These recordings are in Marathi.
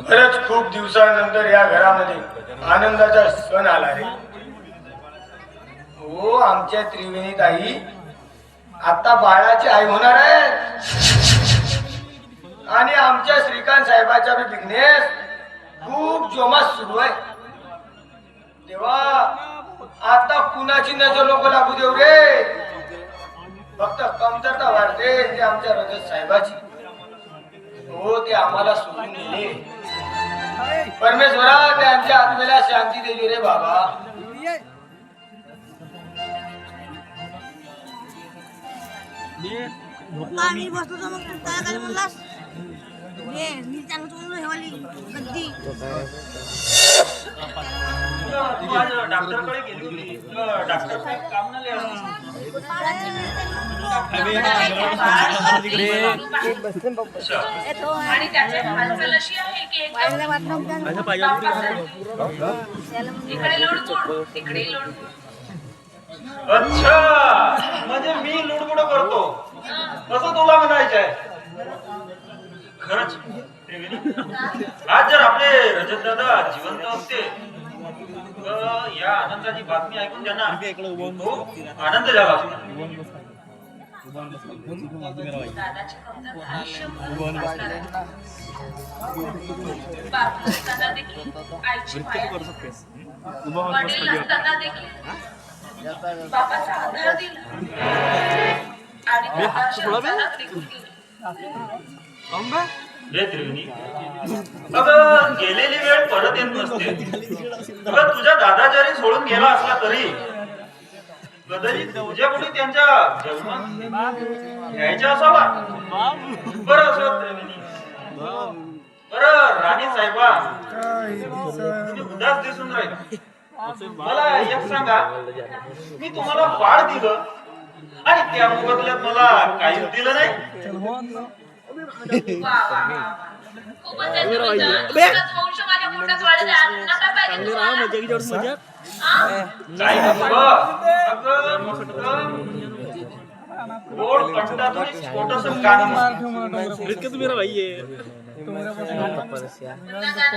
खरंच खूप दिवसानंतर या घरामध्ये आनंदाचा सण आला रे. हो, आमच्या त्रिवेणी ताई आता बाळाची आई होणार आहे आणि आमच्या श्रीकांत साहेबांचा बी बिझनेस खूप जोमात सुरू आहे. तेव्हा आता कुणाची नजर नको लागू देऊ रे. फक्त कमतरता वाढते ते आमच्या रजत साहेबाची. हो, ते आम्हाला सोडून गेले. परमेश्वरा त्यांच्या आत्मेला शांती देवी रे बाबा. आम्ही बसतो मग काय काय बोललास हे मी चांगलं बोललो हेवाली गद्दी डॉक्टरकडे गेली होती. डॉक्टर काम नाही आणि त्याची हालचाल अशी आहे की इकडे लोडगोड तिकडे लोडगोड. अच्छा, म्हणजे मी लुडबुड करतो असं तुला म्हणायचंय. खरंच आज जर आपले रजत दादा जिवंत असते तर या आनंदाची बातमी ऐकून त्यांना खूप आनंद झाला असता. दादाची कमतरता आयुष्य बापू असताना देखील आईची माया, वडील नसताना देखील बाबाचा आधार दिला आणि बाबा संसारात निघून गेले. हे त्रिवेणी, अगं गेलेली वेळ परत येत नसते. अगं तुझ्या दादा जरी सोडून गेला असला तरी कदाचित तुझ्या कुठे त्यांच्या जेवणात घ्यायच्या असावा. बरं असं त्रिवेणी, बरं राणी साहेबा तुम्ही उदास दिसून राहील. मला एक सांगा, मी तुम्हाला बाळ दिलं आणि त्या बदल्यात मला काहीच दिलं नाही. वा वा वा. खूपच आहे तुमचं. तुमचाच वंश माझ्या पोटात वाढत आहे. नका पाहिजे तुम्हाला. काय गोड कंटातून छोटंसं गाणं गाणं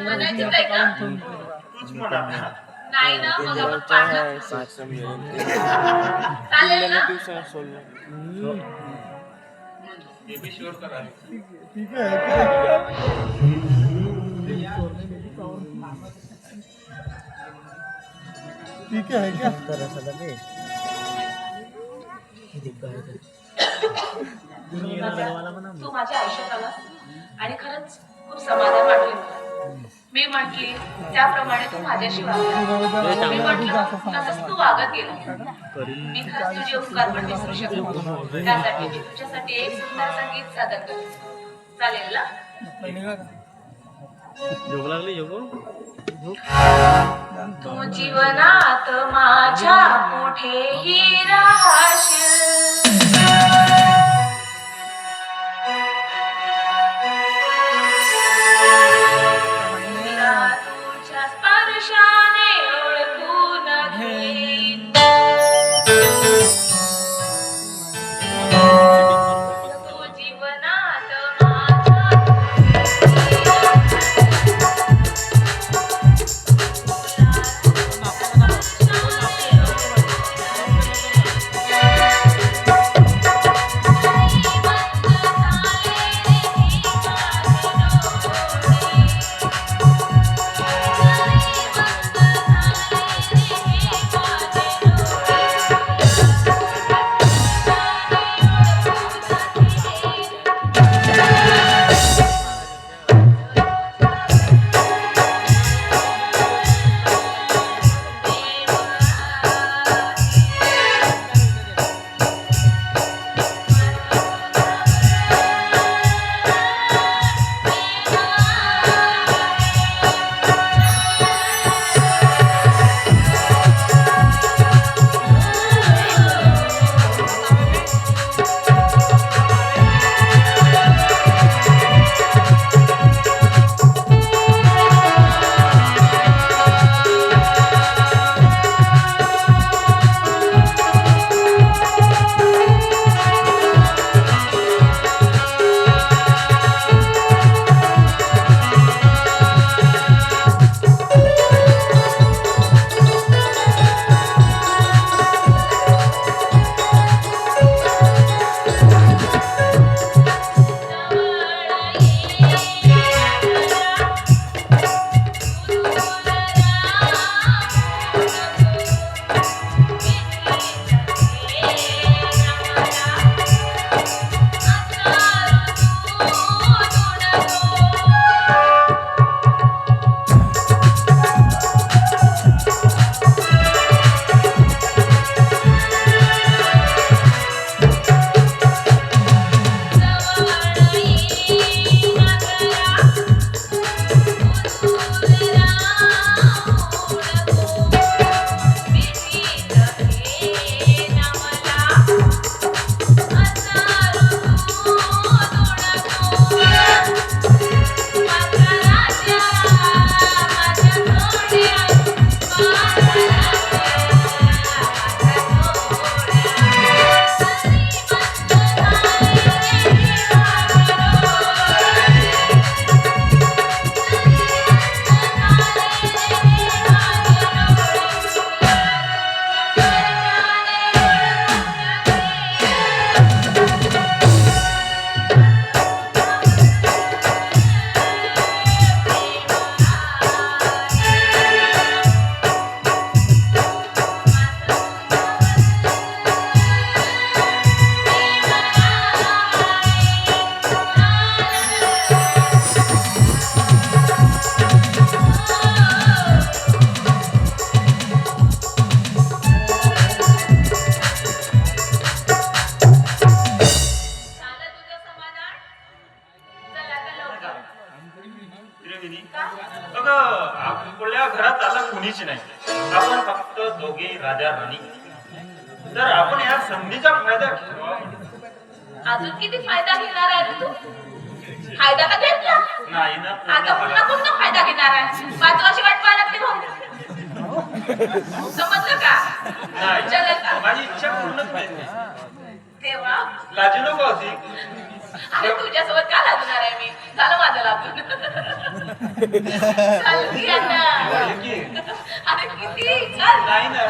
म्हणायचं काय का? तूच म्हणा. नाही ना, मग आपण पाडलं. चालेल ना? ठीक आहे क्या तू माझ्या आयुष्यात आला आणि खरंच खूप समाधान वाटले मला. मी म्हटली त्याप्रमाणे तू माझ्याशी वागला. मी म्हटलं तसंच तू वागत गेला. मी खरंच तुझे उपकार पण विसरू शकतो. त्यासाठी मी तुझ्यासाठी एक सुंदर संगीत सादर करते. चालेल ना? तू जीवनात माझ्या कुठेही राहशील. तुझ्या स्पर्शाने ओळखून घेईन. तू जीवनात माझ्या नेत्रगिरी का? अगं आपल्या घरात आता कुणीच नाही. आपण फक्त दोघे राजा राणी. तर आपण या संधीचा फायदा घ्यावा. अजून किती फायदा घेणार आहे रे तू? फायदा तर घेतला, नाही ना आता पुन्हा कोणता फायदा घेणार आहे? 5 वर्ष वाट पाहायला लागते भाऊ. समजलं का? नाही चल आता. माझी इच्छा पूर्णच नाही. तेव्हा लाजू नको अशी. अरे तुझ्यासोबत का लागणार आहे मी? झालं माझं लागून. चल की आता. बोल की. अरे किती चल. नाही ना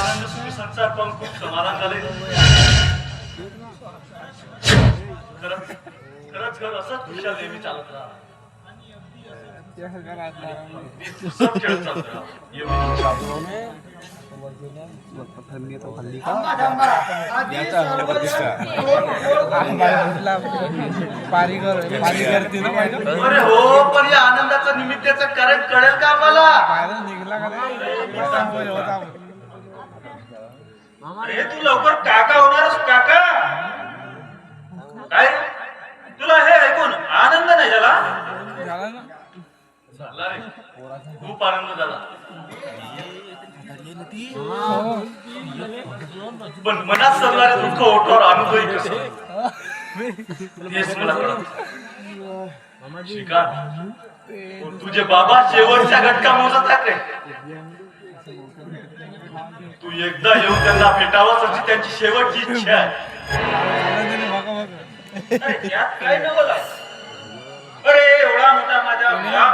आनंद सुखी संसार पण खूप समाधान झाले. खरंच खरंच घर असंच खुशाल नेहमी चालत राहा. सब खेळत चालत राहा. एवढी थांबा, थांबा. आधी सर्वजण अरे हो, पण या आनंदाचं निमित्ताचं कारण कळेल का आम्हाला? अरे तू लवकर काका होणारच काका. काय तुला हे ऐकून आनंद नाही झाला? झाला रे, खूप आनंद झाला. पण मनात सरणारे दुःख ओठावर आणतोय कसं? तेच मला कळत. श्रीकांत, तुझे बाबा शेवटच्या घटका मोजत आहेत रे. तू एकदा येऊन त्यांना भेटावंच अशी त्यांची शेवटची इच्छा आहे. अरे यात काय नवल आहे? अरे एवढा मोठा माझा मुलगा,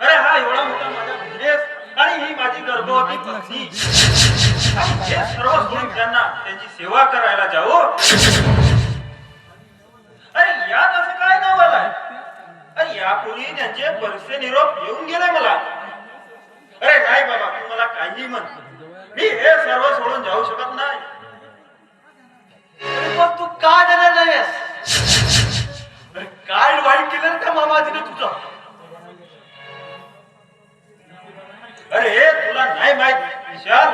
अरे हा एवढा मोठा माझा मुलगेस, आणि ही माझी गर्भवती पत्नी, हे सर्व सोडून त्यांना त्यांची सेवा करायला जाऊ. अरे यात असं काय नवल आहे? अरे यापूर्वी त्यांचे बरेचसे निरोप येऊन गेले मला. अरे नाही बाबा, तू मला काही म्हण, मी हे सर्व सोडून जाऊ शकत नाही. अरे पण तू का जाणार नाहीस? अरे काय वाईट केलं का मामाजीने तुझं? अरे हे तुला नाही माहित विशाल.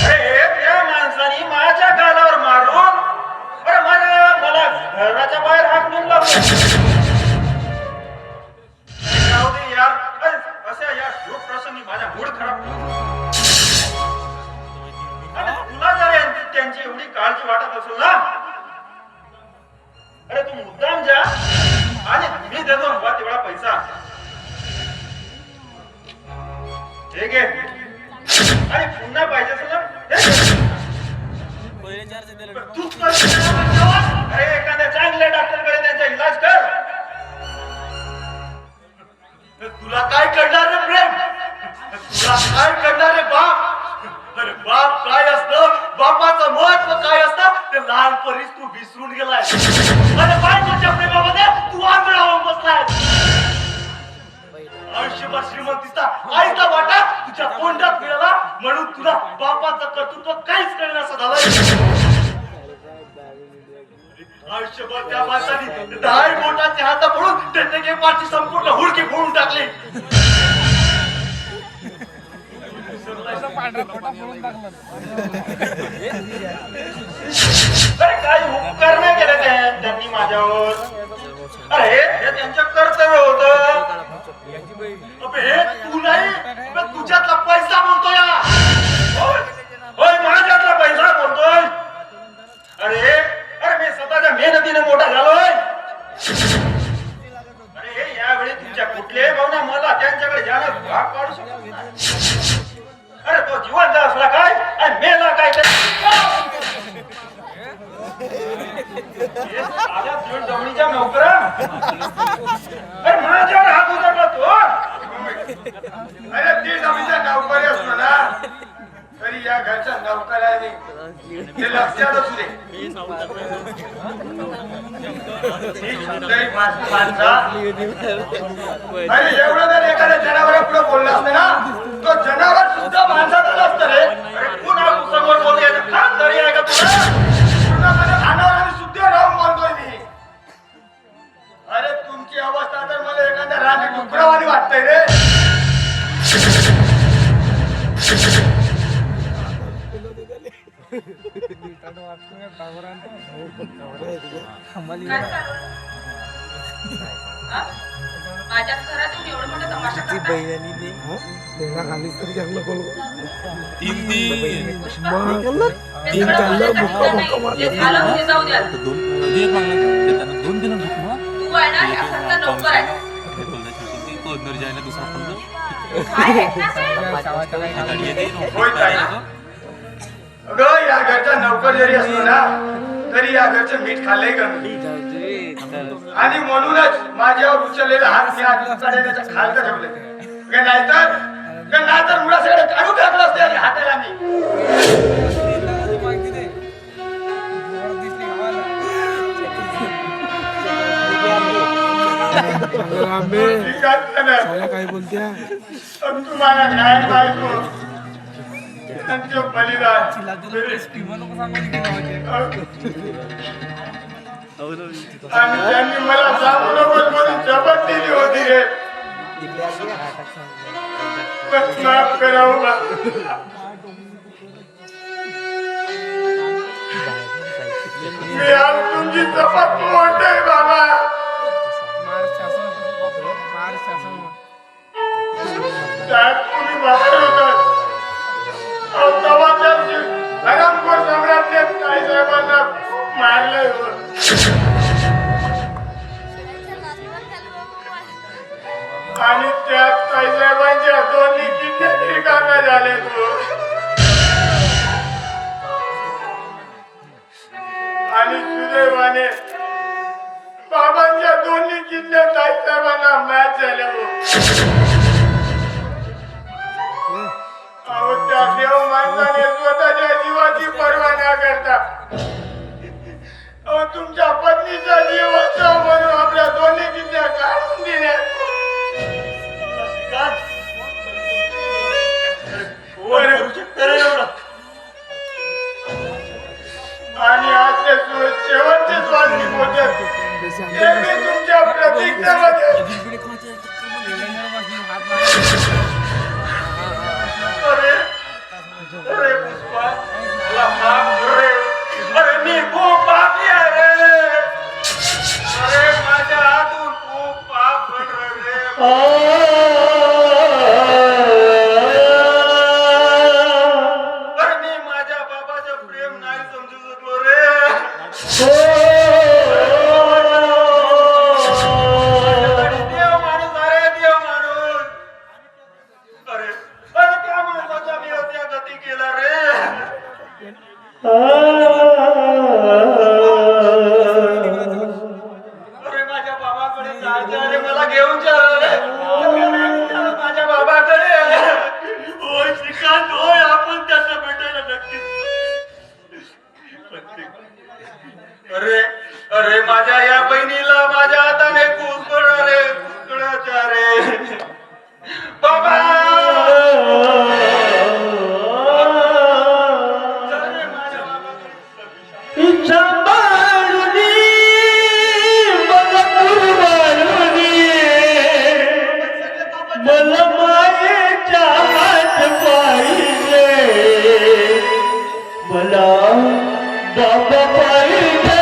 अरे त्या माणसाने माझ्या गालावर मारून, अरे मला घराच्या बाहेर हाकलून लावलं. जाऊ दे यार, अरे अशा या शोक प्रसंगी माझा मूड खराब. आणि तुला जर त्यांची एवढी काळजी वाटत असेल ना, अरे तू मुद्दाम जा आणि मी देतो हवा तेवढा पैसा. हे घे, आणि पुन्हा पाहिजे असेल ना तू अरे एखाद्या चांगल्या डॉक्टरकडे त्यांचा इलाज कर. तुला काय करणार रे प्रेम? तुला काय करणार रे बाप? अरे बाप काय असतं, बापाचं महत्व काय असतं ते लहानपणीच तू विसरून गेलाय. अरे बायकोच्या प्रेमामध्ये तू आंधळा होऊन बसलाय. आयुष्यभर श्रीमंतीचा आईचा वाटा तुझ्या तोंडात मिळाला, म्हणून तुला बापाचं कर्तृत्व काहीच कळण्याचं झालंय. आयुष्यभर त्या माणसाने 10 बोटाचे हात पडून त्यांनी पाठची संपूर्ण हुडकी फोडून टाकली. अरे काय उपकार नाही केले त्यांनी माझ्यावर. अरे हे त्यांचं कर्तव्य होतं. अबे हे तू नाही, अबे तुझ्यातला पैसा बोलतोय. होय माझ्यातला पैसा बोलतोय. अरे अरे मी स्वतःच्या मेहनतीने मोठा झालोय. अरे यावेळी तुमच्या कुठल्याही भावना मला त्यांच्याकडे जाण्यास भाग पाडू शकत नाही. अरे तो जिवंत असला काय आणि मेला काय आल्या जीवन जमिनीच्या नोकरा. अरे माझ्यावर हात उचलला तो. अरे ती जमीनच्या नोकरी असतो ना, तरी या घरच्या नोकऱ्याने ते लक्षात असू दे. अरे एवढं जर एखाद्या जनावरा पुढे बोललं असतं ना, तो जनावर सुद्धा माणसाचं असतं रे. अरे पुन्हा तू समोर बोलूया खान तरी आहे का तुला? पूर्णपणे खानावर आणि शुद्ध राहून बोलतोय मी. अरे तुमची अवस्था तर मला एखाद्या राणी डुकरावानी वाटतंय रे. काय चालू? हा? माझ्या घरात येऊन एवढं मोठं तमाशा करताय? पुष्पा, ते सगळं माझ्यासाठी नाही. जे झालं ते जाऊ द्या. तू आहे ना या घरचा नोकर आहे. काय भेटणार ते? होय ताई. अगं या घरचा नौकर जरी असलो ना तरी या घरचं मीठ खाल्लंय कमी आणि म्हणूनच माझ्यावर उचललेला हात मी आज उचलण्याच्या खालचं ठेवलंय नाहीतर मुळा सगळं काढून टाकलं असते आणि हाताला मी काय बोलत्या तुम्हाला काय बायको त्यांचे बलिदान आणि त्यांनी मला सांगू नको म्हणून शपथ दिली होती रे पण माफ करा हो बा. मी आज तुमची शपथ मोडते बाबा. साहेब तुम्ही बाहेर होतात हरामखोर सम्राटने ताईसाहेबांना मारलंय हो. आणि त्यात ताईसाहेबांच्या दोन्ही किडनी रिकाम्या झाले तो आणि सुदैवाने बाबांच्या दोन्ही किडन्या ताईसाहेबांना मॅच झाल्या हो. अहो त्या देव माणसाने स्वतःच्या जीवाची पर्वा न करता अहो तुमच्या पत्नीचा जीव वाचावा म्हणून आपल्या दोन्ही किडन्या काढून दिल्या आणि आज ते शेवटचे श्वास निघतात ते मी तुमच्या प्रतीक्षेमध्ये अरे पुष्पा मला माफ कर रे. अरे मी खूप पापी आहे रे. अरे माझ्या हातून खूप पाप घडलं रे. अरे मी माझ्या बाबाचं प्रेम नाही समजू शकलो रे. देव माणूस अरे देव माणूस. अरे अरे त्या माणसाच्या मी त्या गती केला रे. अरे माझ्या बाबाकडे जायचं अरे मला घेऊन चला रे. माझ्या बाबाकडे होय श्रीकांत होय आपण त्यांना भेटायला नक्कीच. अरे अरे माझ्या या बहिणीला माझ्या हाताने कुसकळा रे कुसकळाच्या रे बाबा. मला मायेच्या हात पाहिजे मला बाबा पाहिजे.